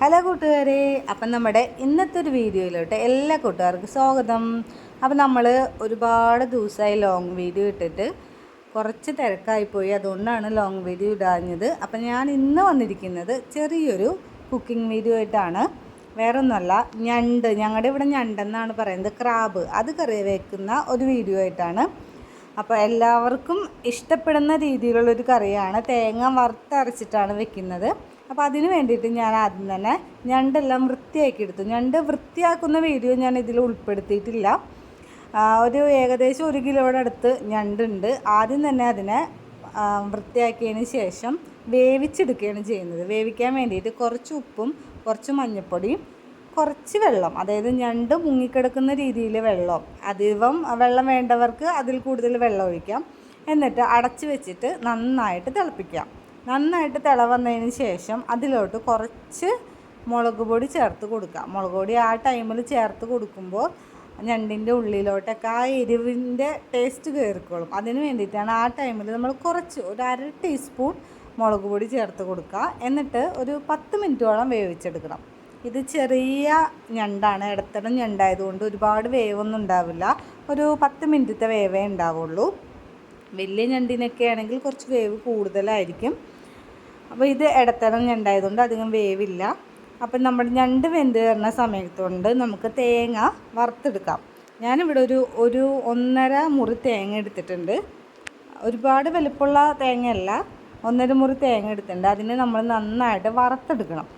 Hello കൂട്ടുകാരെ, അപ്പം നമ്മുടെ ഇന്നത്തെ ഒരു വീഡിയോയിലോട്ട് എല്ലാ കൂട്ടുകാർക്കും സ്വാഗതം. അപ്പം നമ്മൾ ഒരുപാട് ദിവസമായി ലോങ് വീഡിയോ ഇട്ടിട്ട് കുറച്ച് തിരക്കായിപ്പോയി, അതുകൊണ്ടാണ് ലോങ് വീഡിയോ ഇടാഞ്ഞത്. അപ്പം ഞാൻ ഇന്ന് വന്നിരിക്കുന്നത് ചെറിയൊരു കുക്കിംഗ് വീഡിയോ ആയിട്ടാണ്. വേറൊന്നുമല്ല, ഞങ്ങളുടെ ഇവിടെ ഞണ്ടെന്നാണ് പറയുന്നത്, ക്രാബ്, അത് കറി വയ്ക്കുന്ന ഒരു വീഡിയോ ആയിട്ടാണ്. അപ്പോൾ എല്ലാവർക്കും ഇഷ്ടപ്പെടുന്ന രീതിയിലുള്ളൊരു കറിയാണ്. തേങ്ങ വറുത്തരച്ചിട്ടാണ് വെക്കുന്നത്. അപ്പോൾ അതിന് വേണ്ടിയിട്ട് ഞാൻ ആദ്യം തന്നെ ഞണ്ടെല്ലാം വൃത്തിയാക്കി എടുത്തു. ഞണ്ട് വൃത്തിയാക്കുന്ന വീഡിയോ ഞാൻ ഇതിൽ ഉൾപ്പെടുത്തിയിട്ടില്ല. ഒരു ഏകദേശം 1 കിലോയുടെ അടുത്ത് ഞണ്ടുണ്ട്. ആദ്യം തന്നെ അതിനെ വൃത്തിയാക്കിയതിന് ശേഷം വേവിച്ചെടുക്കുകയാണ് ചെയ്യുന്നത്. വേവിക്കാൻ വേണ്ടിയിട്ട് കുറച്ച് ഉപ്പും കുറച്ച് മഞ്ഞൾപ്പൊടിയും കുറച്ച് വെള്ളം, അതായത് ഞണ്ട് മുങ്ങിക്കിടക്കുന്ന രീതിയിൽ വെള്ളം, അധികം വെള്ളം വേണ്ടവർക്ക് അതിൽ കൂടുതൽ വെള്ളം ഒഴിക്കാം. എന്നിട്ട് അടച്ച് വെച്ചിട്ട് നന്നായിട്ട് തിളപ്പിക്കാം. നന്നായിട്ട് തിള വന്നതിന് ശേഷം അതിലോട്ട് കുറച്ച് മുളക് പൊടി ചേർത്ത് കൊടുക്കാം. മുളക് പൊടി ആ ടൈമിൽ ചേർത്ത് കൊടുക്കുമ്പോൾ ഞണ്ടിൻ്റെ ഉള്ളിലോട്ടൊക്കെ ആ എരിവിൻ്റെ ടേസ്റ്റ് കയറിക്കോളും. അതിന് വേണ്ടിയിട്ടാണ് ആ ടൈമിൽ നമ്മൾ കുറച്ച് ഒരു 1/2 ടീസ്പൂൺ മുളക് പൊടി ചേർത്ത് കൊടുക്കുക. എന്നിട്ട് ഒരു 10 മിനിറ്റോളം വേവിച്ചെടുക്കണം. ഇത് ചെറിയ ഞണ്ടാണ്, ഇടത്തരം ഞണ്ടായതുകൊണ്ട് ഒരുപാട് വേവൊന്നും ഉണ്ടാവില്ല. ഒരു 10 മിനിറ്റത്തെ വേവേ ഉണ്ടാവുള്ളൂ. വലിയ ഞണ്ടിനൊക്കെ ആണെങ്കിൽ കുറച്ച് വേവ് കൂടുതലായിരിക്കും. അപ്പോൾ ഇത് ഇടത്തരം ഞണ്ടായതുകൊണ്ട് അധികം വേവില്ല. അപ്പം നമ്മുടെ ഞണ്ട് വെന്ത് വരുന്ന സമയത്തുകൊണ്ട് നമുക്ക് തേങ്ങ വറുത്തെടുക്കാം. ഞാനിവിടെ ഒരു 1.5 മുറി തേങ്ങ എടുത്തിട്ടുണ്ട്. ഒരുപാട് വലുപ്പമുള്ള തേങ്ങയല്ല, 1.5 മുറി തേങ്ങ എടുത്തിട്ടുണ്ട്. അതിന് നമ്മൾ നന്നായിട്ട് വറുത്തെടുക്കണം.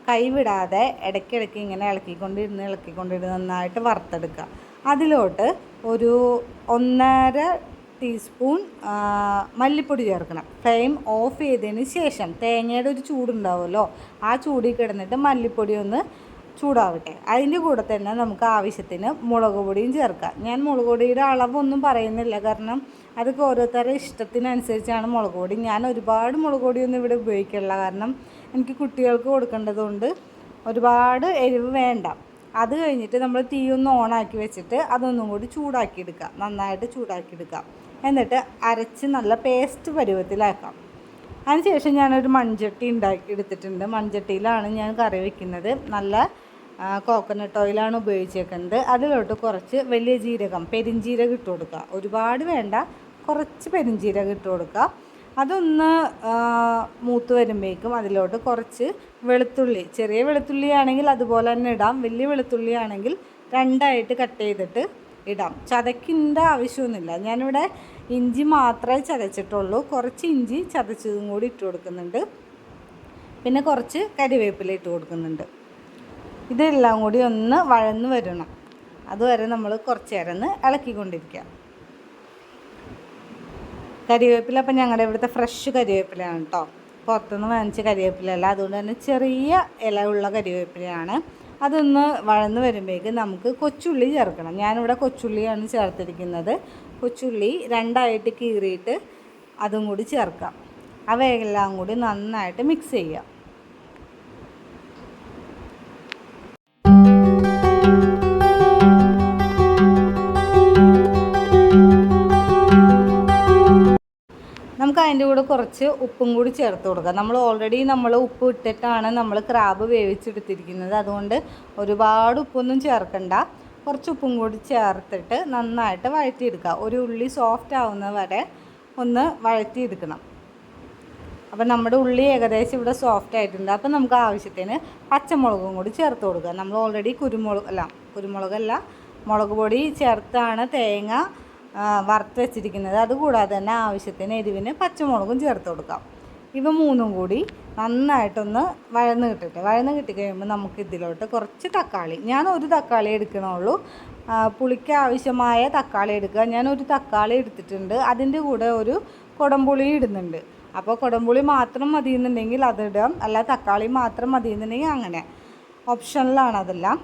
കൈവിടാതെ ഇടയ്ക്കിടയ്ക്ക് ഇങ്ങനെ ഇളക്കിക്കൊണ്ടിരുന്ന് നന്നായിട്ട് വറുത്തെടുക്കുക. അതിലോട്ട് ഒരു 1.5 ടീസ്പൂൺ മല്ലിപ്പൊടി ചേർക്കണം. ഫ്ലെയിം ഓഫ് ചെയ്തതിന് ശേഷം തേങ്ങയുടെ ഒരു ചൂടുണ്ടാവുമല്ലോ, ആ ചൂടിൽ കിടന്നിട്ട് മല്ലിപ്പൊടി ഒന്ന് ചൂടാവട്ടെ. അതിൻ്റെ കൂടെ തന്നെ നമുക്ക് ആവശ്യത്തിന് മുളക് പൊടിയും ചേർക്കാം. ഞാൻ മുളക് പൊടിയുടെ അളവൊന്നും പറയുന്നില്ല, കാരണം അതൊക്കെ ഓരോരുത്തരുടെ ഇഷ്ടത്തിനനുസരിച്ചാണ് മുളക് പൊടി. ഞാൻ ഒരുപാട് മുളക് പൊടിയൊന്നും ഇവിടെ ഉപയോഗിക്കില്ല, കാരണം എനിക്ക് കുട്ടികൾക്ക് കൊടുക്കേണ്ടതുകൊണ്ട് ഒരുപാട് എരിവ് വേണ്ട. അത് കഴിഞ്ഞിട്ട് നമ്മൾ തീ ഒന്ന് ഓണാക്കി വെച്ചിട്ട് അതൊന്നും കൂടി ചൂടാക്കിയെടുക്കാം, നന്നായിട്ട് ചൂടാക്കിയെടുക്കാം. എന്നിട്ട് അരച്ച് നല്ല പേസ്റ്റ് പരുവത്തിലാക്കാം. അതിനുശേഷം ഞാനൊരു മൺചട്ടി എടുത്തിട്ടുണ്ട്. മൺചട്ടിയിലാണ് ഞാൻ കറി വയ്ക്കുന്നത്. നല്ല കോക്കനട്ട് ഓയിലാണ് ഉപയോഗിച്ചേക്കുന്നത്. അതിലോട്ട് കുറച്ച് വലിയ ജീരകം, പെരിഞ്ജീരകം ഇട്ട് കൊടുക്കുക. ഒരുപാട് വേണ്ട, കുറച്ച് പെരിഞ്ജീരകം ഇട്ട് കൊടുക്കുക. അതൊന്ന് മൂത്ത് വരുമ്പോഴേക്കും അതിലോട്ട് കുറച്ച് വെളുത്തുള്ളി, ചെറിയ വെളുത്തുള്ളി ആണെങ്കിൽ അതുപോലെ തന്നെ ഇടാം, വലിയ വെളുത്തുള്ളി ആണെങ്കിൽ 2ആയിട്ട് കട്ട് ചെയ്തിട്ട് ഇടാം. ചതയ്ക്കേണ്ട ആവശ്യമൊന്നുമില്ല. ഞാനിവിടെ ഇഞ്ചി മാത്രമേ ചതച്ചിട്ടുള്ളൂ. കുറച്ച് ഇഞ്ചി ചതച്ചതും കൂടി ഇട്ട് കൊടുക്കുന്നുണ്ട്. പിന്നെ കുറച്ച് കരിവേപ്പില ഇട്ട് കൊടുക്കുന്നുണ്ട്. ഇതെല്ലാം കൂടി ഒന്ന് വഴന്ന് വരണം. അതുവരെ നമ്മൾ കുറച്ച് നേരം ഇളക്കിക്കൊണ്ടിരിക്കുക. കരിവേപ്പില അപ്പം ഞങ്ങളുടെ ഇവിടുത്തെ ഫ്രഷ് കരിവേപ്പിലയാണ് കേട്ടോ, പുറത്തുനിന്ന് വാങ്ങിച്ച കരിവേപ്പിലല്ല. അതുകൊണ്ട് തന്നെ ചെറിയ ഇല ഉള്ള കരിവേപ്പിലയാണ്. അതൊന്ന് വഴന്ന് വരുമ്പോഴേക്ക് നമുക്ക് കൊച്ചുള്ളി ചേർക്കണം. ഞാനിവിടെ കൊച്ചുള്ളിയാണ് ചേർത്തിരിക്കുന്നത്. കൊച്ചുള്ളി 2ആയിട്ട് കീറിയിട്ട് അതും കൂടി ചേർക്കാം. അവയെല്ലാം കൂടി നന്നായിട്ട് മിക്സ് ചെയ്യാം. നമുക്ക് അതിൻ്റെ കൂടെ കുറച്ച് ഉപ്പും കൂടി ചേർത്ത് കൊടുക്കാം. നമ്മൾ ഉപ്പ് ഇട്ടിട്ടാണ് നമ്മൾ ക്രാബ് വേവിച്ചെടുത്തിരിക്കുന്നത്. അതുകൊണ്ട് ഒരുപാട് ഉപ്പൊന്നും ചേർക്കണ്ട. കുറച്ച് ഉപ്പും കൂടി ചേർത്തിട്ട് നന്നായിട്ട് വഴറ്റിയെടുക്കുക. ഒരു ഉള്ളി സോഫ്റ്റ് ആവുന്ന വരെ ഒന്ന് വഴറ്റിയെടുക്കണം. അപ്പം നമ്മുടെ ഉള്ളി ഏകദേശം ഇവിടെ സോഫ്റ്റ് ആയിട്ടുണ്ട്. അപ്പം നമുക്ക് ആവശ്യത്തിന് പച്ചമുളകും കൂടി ചേർത്ത് കൊടുക്കുക. നമ്മൾ ഓൾറെഡി മുളക് പൊടി ചേർത്താണ് തേങ്ങ വറുത്ത് വെച്ചിരിക്കുന്നത്. അതുകൂടാതെ തന്നെ ആവശ്യത്തിന് എരിവിന് പച്ചമുളകും ചേർത്ത് കൊടുക്കാം. ഇവ 3ഉം കൂടി നന്നായിട്ടൊന്ന് വഴന്ന് കിട്ടിക്കഴിയുമ്പോൾ നമുക്ക് ഇതിലോട്ട് കുറച്ച് തക്കാളി, ഞാൻ ഒരു തക്കാളി എടുക്കണുള്ളൂ. പുളിക്ക് ആവശ്യമായ തക്കാളി എടുക്കുക. ഞാൻ ഒരു തക്കാളി എടുത്തിട്ടുണ്ട്. അതിൻ്റെ കൂടെ ഒരു കുടംപുളി ഇടുന്നുണ്ട്. അപ്പോൾ കുടംപുളി മാത്രം മതിയെന്നുണ്ടെങ്കിൽ അതിടാം, അല്ല തക്കാളി മാത്രം മതിയെന്നുണ്ടെങ്കിൽ അങ്ങനെ, ഓപ്ഷനിലാണ് അതെല്ലാം.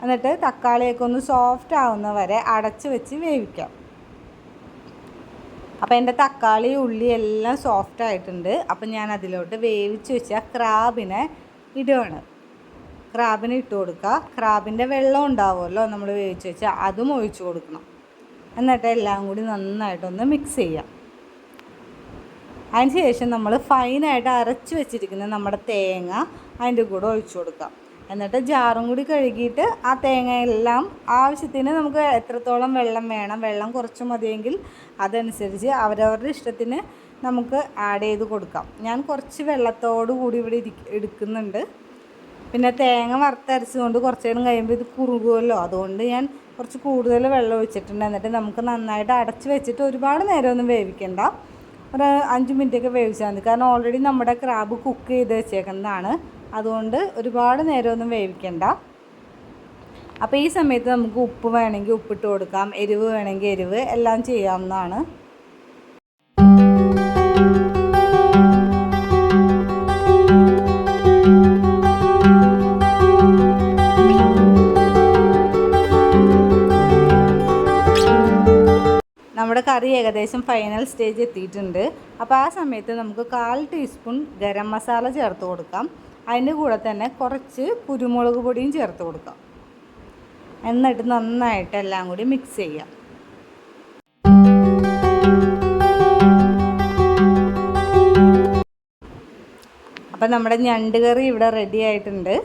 എന്നിട്ട് തക്കാളിയൊക്കെ ഒന്ന് സോഫ്റ്റ് ആവുന്ന വരെ അടച്ച് വെച്ച് വേവിക്കാം. അപ്പോൾ എൻ്റെ തക്കാളി ഉള്ളി എല്ലാം സോഫ്റ്റ് ആയിട്ടുണ്ട്. അപ്പം ഞാൻ അതിലോട്ട് വേവിച്ച് വെച്ച ക്രാബിനെ ഇടുകയാണ്. ക്രാബിനെ ഇട്ട് കൊടുക്കുക. ക്രാബിൻ്റെ വെള്ളം ഉണ്ടാവുമല്ലോ നമ്മൾ വേവിച്ച് വെച്ചാൽ, അതും ഒഴിച്ച് കൊടുക്കണം. എന്നിട്ട് എല്ലാം കൂടി നന്നായിട്ടൊന്ന് മിക്സ് ചെയ്യാം. അതിന് ശേഷം നമ്മൾ ഫൈനായിട്ട് അരച്ച് വെച്ചിരിക്കുന്ന നമ്മുടെ തേങ്ങ അതിൻ്റെ കൂടെ ഒഴിച്ചു കൊടുക്കാം. എന്നിട്ട് ജാറും കൂടി കഴുകിയിട്ട് ആ തേങ്ങയെല്ലാം ആവശ്യത്തിന് നമുക്ക് എത്രത്തോളം വെള്ളം വേണം, വെള്ളം കുറച്ച് മതിയെങ്കിൽ അതനുസരിച്ച് അവരവരുടെ ഇഷ്ടത്തിന് നമുക്ക് ആഡ് ചെയ്ത് കൊടുക്കാം. ഞാൻ കുറച്ച് വെള്ളത്തോടു കൂടി ഇവിടെ എടുക്കുന്നുണ്ട്. പിന്നെ തേങ്ങ വറുത്തരച്ചുകൊണ്ട് കുറച്ച് നേരം കഴിയുമ്പോൾ ഇത് കുറുകുമല്ലോ, അതുകൊണ്ട് ഞാൻ കുറച്ച് കൂടുതൽ വെള്ളം ഒഴിച്ചിട്ടുണ്ട്. എന്നിട്ട് നമുക്ക് നന്നായിട്ട് അടച്ച് വെച്ചിട്ട് ഒരുപാട് നേരമൊന്നും വേവിക്കണ്ട, ഒരു 5 മിനിറ്റൊക്കെ വേവിച്ചാൽ മതി. കാരണം ഓൾറെഡി നമ്മുടെ ക്രാബ് കുക്ക് ചെയ്ത് വെച്ചേക്കുന്നതാണ്, അതുകൊണ്ട് ഒരുപാട് നേരമൊന്നും വേവിക്കണ്ട. അപ്പോൾ ഈ സമയത്ത് നമുക്ക് ഉപ്പ് വേണമെങ്കിൽ ഉപ്പിട്ട് കൊടുക്കാം, എരിവ് വേണമെങ്കിൽ എരിവ്, എല്ലാം ചെയ്യാവുന്നതാണ്. നമ്മുടെ കറി ഏകദേശം ഫൈനൽ സ്റ്റേജ് എത്തിയിട്ടുണ്ട്. അപ്പോൾ ആ സമയത്ത് നമുക്ക് 1/4 ടീസ്പൂൺ ഗരം മസാല ചേർത്ത് കൊടുക്കാം. അതിൻ്റെ കൂടെ തന്നെ കുറച്ച് കുരുമുളക് പൊടിയും ചേർത്ത് കൊടുക്കാം. എന്നിട്ട് നന്നായിട്ട് എല്ലാം കൂടി മിക്സ് ചെയ്യാം. അപ്പോൾ നമ്മുടെ ഞണ്ട് കറി ഇവിടെ റെഡി ആയിട്ടുണ്ട്.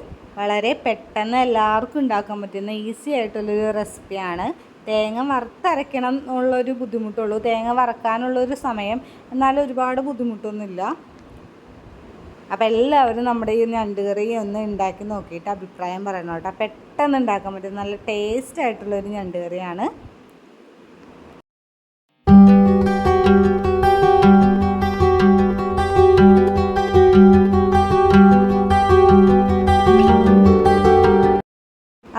വളരെ പെട്ടെന്ന് എല്ലാവർക്കും ഉണ്ടാക്കാൻ പറ്റുന്ന ഈസി ആയിട്ടുള്ളൊരു റെസിപ്പിയാണ്. തേങ്ങ വറുത്തരയ്ക്കണം എന്നുള്ളൊരു ബുദ്ധിമുട്ടുള്ളൂ, തേങ്ങ വറക്കാനുള്ളൊരു സമയം, എന്നാലും ഒരുപാട് ബുദ്ധിമുട്ടൊന്നുമില്ല. അപ്പോൾ എല്ലാവരും നമ്മുടെ ഈ ഞണ്ട് കറി ഒന്ന് ഉണ്ടാക്കി നോക്കിയിട്ട് അഭിപ്രായം പറയണം കേട്ടോ. പെട്ടെന്ന് ഉണ്ടാക്കാൻ പറ്റും നല്ല ടേസ്റ്റ് ആയിട്ടുള്ളൊരു ഞണ്ട് കറിയാണ്.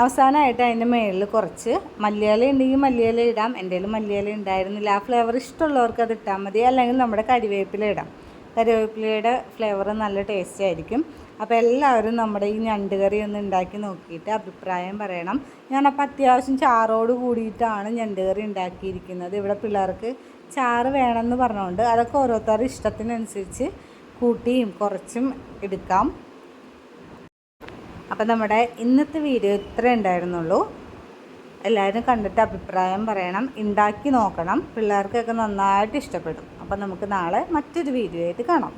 അവസാനമായിട്ട് അതിൻ്റെ മുകളിൽ കുറച്ച് മല്ലിയില ഉണ്ടെങ്കിൽ മല്ലിയില ഇടാം. എൻ്റെ കയ്യിൽ മല്ലിയില ഉണ്ടായിരുന്നില്ല. ആ ഫ്ലേവർ ഇഷ്ടമുള്ളവർക്ക് അത് ഇട്ടാൽ മതി, അല്ലെങ്കിൽ നമ്മുടെ കരിവേപ്പില ഇടാം. കരിവേപ്പിലയുടെ ഫ്ലേവർ നല്ല ടേസ്റ്റ് ആയിരിക്കും. അപ്പോൾ എല്ലാവരും നമ്മുടെ ഈ ഞണ്ട് കറി ഒന്ന് ഉണ്ടാക്കി നോക്കിയിട്ട് അഭിപ്രായം പറയണം. ഞാനപ്പോൾ അത്യാവശ്യം ചാറോട് കൂടിയിട്ടാണ് ഞണ്ട് കറി ഉണ്ടാക്കിയിരിക്കുന്നത്. ഇവിടെ പിള്ളേർക്ക് ചാറ് വേണമെന്ന് പറഞ്ഞുകൊണ്ട് അതൊക്കെ ഓരോരുത്തരുടെ ഇഷ്ടത്തിനനുസരിച്ച് കൂട്ടിയും കുറച്ചും എടുക്കാം. അപ്പോൾ നമ്മുടെ ഇന്നത്തെ വീഡിയോ ഇത്രേ ഉണ്ടായിരുന്നുള്ളൂ. എല്ലാവരും കണ്ടിട്ട് അഭിപ്രായം പറയണം, ഉണ്ടാക്കി നോക്കണം, പിള്ളേർക്കൊക്കെ നന്നായിട്ട് ഇഷ്ടപ്പെടും. അപ്പോൾ നമുക്ക് നാളെ മറ്റൊരു വീഡിയോ ആയിട്ട് കാണാം.